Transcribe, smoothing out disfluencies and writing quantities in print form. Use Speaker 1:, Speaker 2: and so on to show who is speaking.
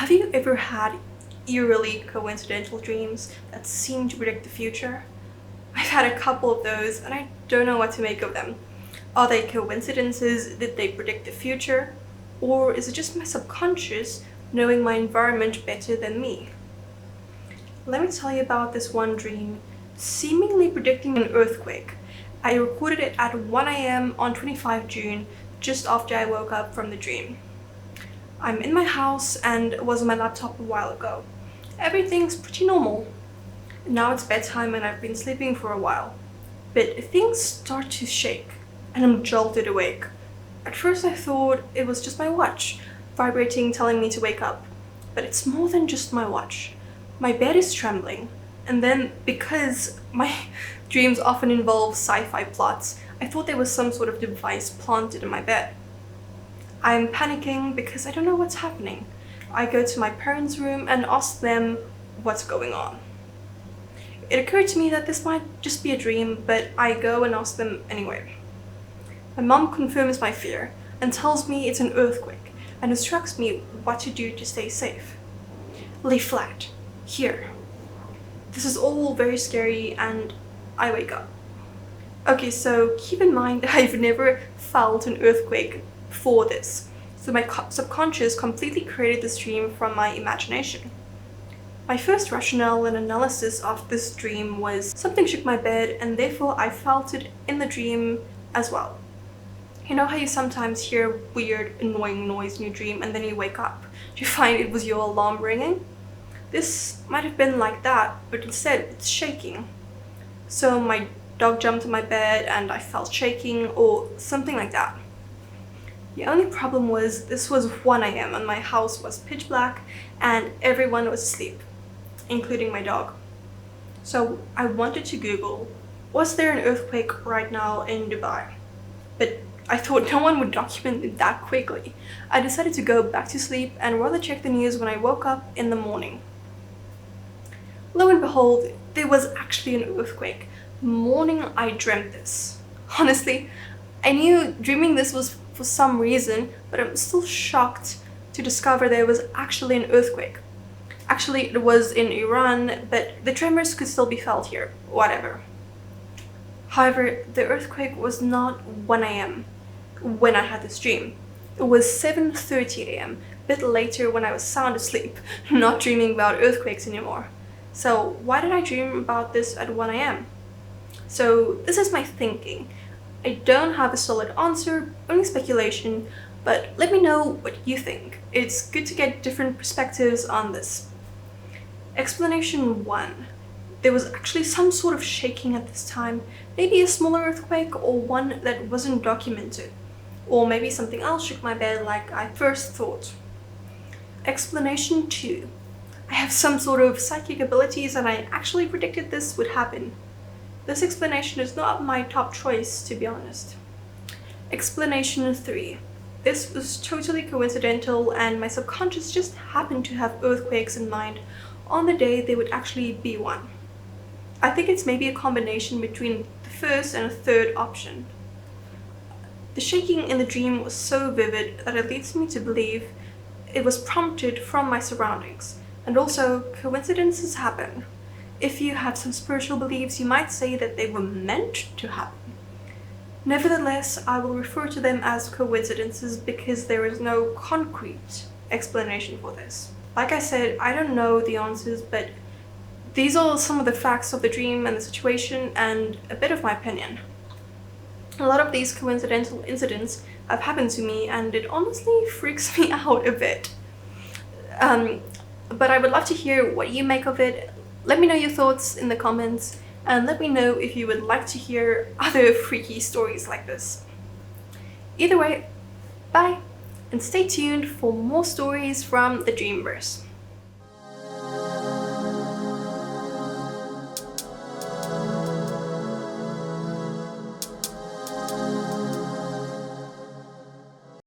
Speaker 1: Have you ever had eerily coincidental dreams that seem to predict the future? I've had a couple of those and I don't know what to make of them. Are they coincidences? Did they predict the future? Or is it just my subconscious knowing my environment better than me? Let me tell you about this one dream, seemingly predicting an earthquake. I recorded it at 1 a.m. on 25 June, just after I woke up from the dream. I'm in my house and was on my laptop a while ago. Everything's pretty normal. Now it's bedtime and I've been sleeping for a while. But things start to shake and I'm jolted awake. At first I thought it was just my watch, vibrating telling me to wake up. But it's more than just my watch. My bed is trembling. And then, because my dreams often involve sci-fi plots, I thought there was some sort of device planted in my bed. I'm panicking because I don't know what's happening. I go to my parents' room and ask them what's going on. It occurred to me that this might just be a dream, but I go and ask them anyway. My mom confirms my fear and tells me it's an earthquake and instructs me what to do to stay safe. Lay flat, here. This is all very scary and I wake up. Okay, so keep in mind I've never felt an earthquake before this, so my subconscious completely created this dream from my imagination. My first rationale and analysis of this dream was something shook my bed and therefore I felt it in the dream as well. You know how you sometimes hear weird, annoying noise in your dream and then you wake up? Do you find it was your alarm ringing? This might have been like that, but instead it's shaking. So my dog jumped in my bed and I felt shaking or something like that. The only problem was this was 1 a.m. and my house was pitch black and everyone was asleep, including my dog. So I wanted to Google, was there an earthquake right now in Dubai? But I thought no one would document it that quickly. I decided to go back to sleep and rather check the news when I woke up in the morning. Lo and behold, there was actually an earthquake. The morning I dreamt this. Honestly, I knew dreaming this was for some reason, but I'm still shocked to discover there was actually an earthquake. Actually, it was in Iran, but the tremors could still be felt here, whatever. However, the earthquake was not 1 a.m. when I had this dream. It was 7:30 a.m., a bit later when I was sound asleep, not dreaming about earthquakes anymore. So why did I dream about this at 1 a.m.? So this is my thinking. I don't have a solid answer, only speculation, but let me know what you think. It's good to get different perspectives on this. Explanation 1. There was actually some sort of shaking at this time, maybe a smaller earthquake or one that wasn't documented. Or maybe something else shook my bed like I first thought. Explanation 2. I have some sort of psychic abilities and I actually predicted this would happen. This explanation is not my top choice, to be honest. Explanation 3. This was totally coincidental and my subconscious just happened to have earthquakes in mind on the day there would actually be one. I think it's maybe a combination between the first and a third option. The shaking in the dream was so vivid that it leads me to believe it was prompted from my surroundings. And also, coincidences happen. If you have some spiritual beliefs, you might say that they were meant to happen. Nevertheless, I will refer to them as coincidences because there is no concrete explanation for this. Like I said, I don't know the answers, but these are some of the facts of the dream and the situation and a bit of my opinion. A lot of these coincidental incidents have happened to me and it honestly freaks me out a bit. But I would love to hear what you make of it. Let me know your thoughts in the comments and let me know if you would like to hear other freaky stories like this. Either way, bye and stay tuned for more stories from the Dreamverse.